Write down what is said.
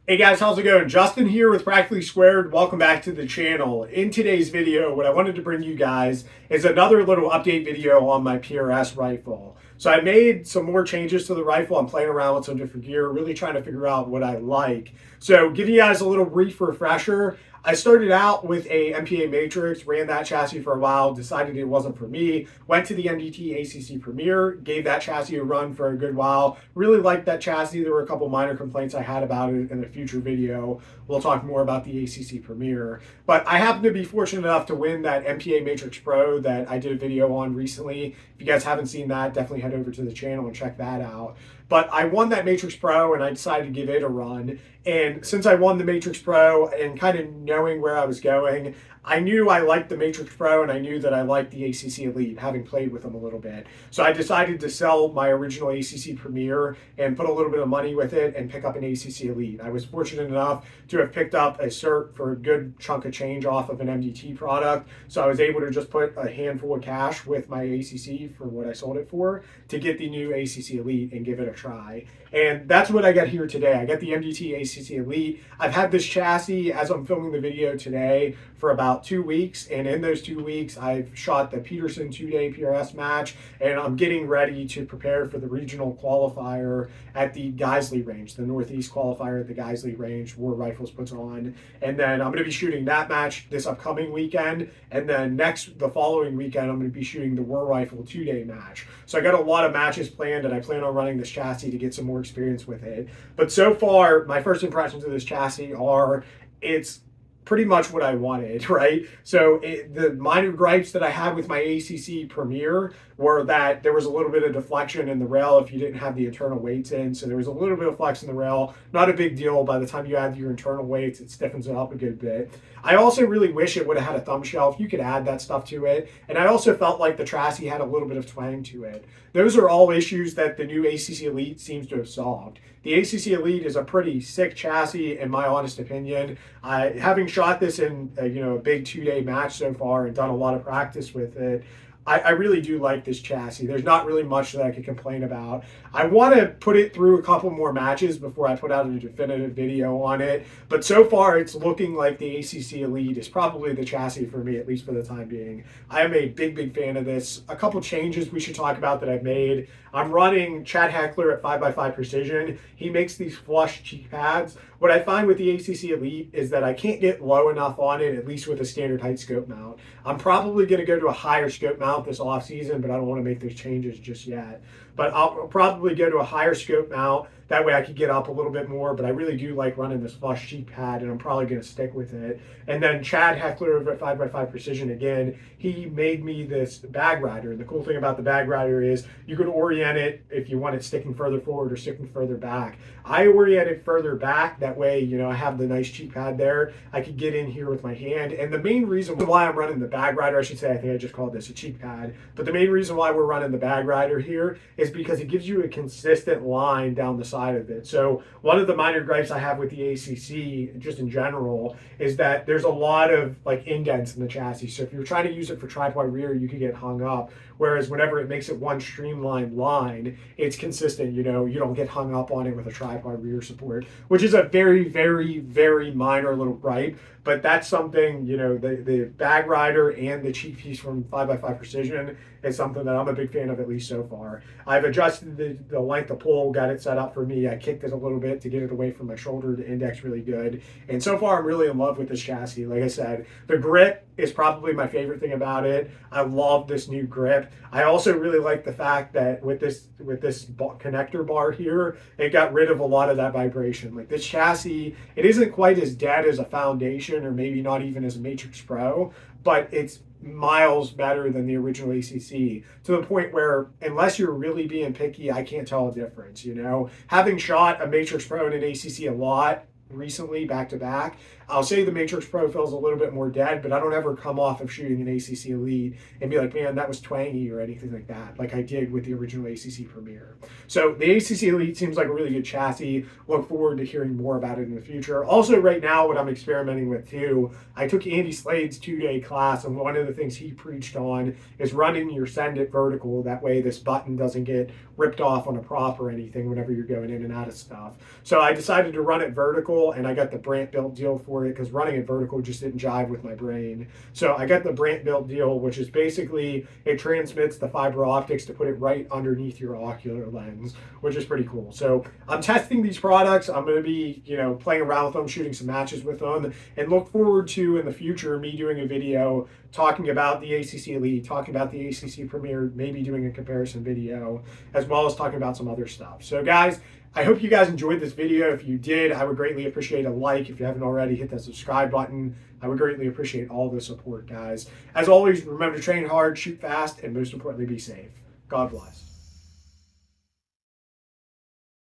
Hey guys, how's it going? Justin here with Practically Squared. Welcome back to the channel. In today's video, what I wanted to bring you guys is another little update video on my PRS rifle. So I made some more changes to the rifle. I'm playing around with some different gear, really trying to figure out what I like. So give you guys a little brief refresher. I started out with a MPA Matrix, ran that chassis for a while, decided it wasn't for me, went to the MDT ACC Premier, gave that chassis a run for a good while, really liked that chassis. There were a couple minor complaints I had about it in a future video. We'll talk more about the ACC Premier. But I happened to be fortunate enough to win that MPA Matrix Pro that I did a video on recently. If you guys haven't seen that, definitely head over to the channel and check that out. But I won that Matrix Pro and I decided to give it a run. And since I won the Matrix Pro and kind of knowing where I was going, I knew I liked the Matrix Pro and I knew that I liked the ACC Elite, having played with them a little bit. So I decided to sell my original ACC Premier and put a little bit of money with it and pick up an ACC Elite. I was fortunate enough to have picked up a cert for a good chunk of change off of an MDT product. So I was able to just put a handful of cash with my ACC for what I sold it for to get the new ACC Elite and give it a try. And that's what I got here today. I got the MDT ACC Elite. I've had this chassis as I'm filming the video today for about 2 weeks. And in those 2 weeks, I've shot the Peterson 2-day PRS match. And I'm getting ready to prepare for the regional qualifier at the Geisley range, the Northeast qualifier at the Geisley range War Rifles puts on. And then I'm going to be shooting that match this upcoming weekend. And then the following weekend, I'm going to be shooting the War Rifle 2-day match. So I got a lot of matches planned and I plan on running this chassis to get some more experience with it. But so far, my first impressions of this chassis are it's pretty much what I wanted, right? So the minor gripes that I had with my ACC Premier were that there was a little bit of deflection in the rail if you didn't have the internal weights in. So there was a little bit of flex in the rail. Not a big deal. By the time you add your internal weights, it stiffens it up a good bit. I also really wish it would have had a thumb shelf. You could add that stuff to it. And I also felt like the chassis had a little bit of twang to it. Those are all issues that the new ACC Elite seems to have solved. The ACC Elite is a pretty sick chassis, in my honest opinion. Having shot this in a big 2-day match so far and done a lot of practice with it, I really do like this chassis. There's not really much that I could complain about. I want to put it through a couple more matches before I put out a definitive video on it. But so far, it's looking like the ACC Elite is probably the chassis for me, at least for the time being. I am a big fan of this. A couple changes we should talk about that I've made. I'm running Chad Heckler at 5x5 Precision. He makes these flush cheek pads. What I find with the ACC Elite is that I can't get low enough on it, at least with a standard height scope mount. I'm probably going to go to a higher scope mount this off season, but I don't want to make those changes just yet. But I'll probably go to a higher scope mount. That way I could get up a little bit more, but I really do like running this flush cheek pad and I'm probably going to stick with it. And then Chad Heckler over at 5x5 Precision, again, he made me this bag rider. And the cool thing about the bag rider is you can orient it if you want it sticking further forward or sticking further back. I orient it further back. That way, I have the nice cheek pad there. I could get in here with my hand. And the main reason why I'm running the bag rider, I should say, I think I just called this a cheek pad, but the main reason why we're running the bag rider here is because it gives you a consistent line down the side of it. So one of the minor gripes I have with the ACC, just in general, is that there's a lot of indents in the chassis. So if you're trying to use it for tripod rear, you could get hung up. Whereas whenever it makes it one streamlined line, it's consistent. You don't get hung up on it with a tripod rear support, which is a very minor little gripe. But that's something, the bag rider and the cheek piece from 5x5 Precision is something that I'm a big fan of, at least so far. I've adjusted the length of pull, got it set up for me. I kicked it a little bit to get it away from my shoulder to index really good. And so far, I'm really in love with this chassis. Like I said, the grip is probably my favorite thing about it. I love this new grip. I also really like the fact that with this connector bar here, it got rid of a lot of that vibration. Like this chassis, it isn't quite as dead as a Foundation or maybe not even as a Matrix Pro, but it's miles better than the original ACC, to the point where unless you're really being picky, I can't tell a difference. Having shot a Matrix Pro and an ACC a lot recently back to back, I'll say the Matrix Pro feels a little bit more dead, but I don't ever come off of shooting an ACC Elite and be like, man, that was twangy or anything like that, like I did with the original ACC Premier. So the ACC Elite seems like a really good chassis. Look forward to hearing more about it in the future. Also, right now, what I'm experimenting with too, I took Andy Slade's 2-day class, and one of the things he preached on is running your send it vertical. That way this button doesn't get ripped off on a prop or anything whenever you're going in and out of stuff. So I decided to run it vertical, and I got the Brandt built deal for it because running it vertical just didn't jive with my brain. So I got the Brandt built deal, which is basically it transmits the fiber optics to put it right underneath your ocular lens, which is pretty cool. So I'm testing these products. I'm going to be, playing around with them, shooting some matches with them, and look forward to in the future me doing a video talking about the ACC Elite, talking about the ACC Premier, maybe doing a comparison video, as well as talking about some other stuff. So guys, I hope you guys enjoyed this video. If you did, I would greatly appreciate a like. If you haven't already, hit that subscribe button. I would greatly appreciate all the support, guys. As always, remember to train hard, shoot fast, and most importantly, be safe. God bless.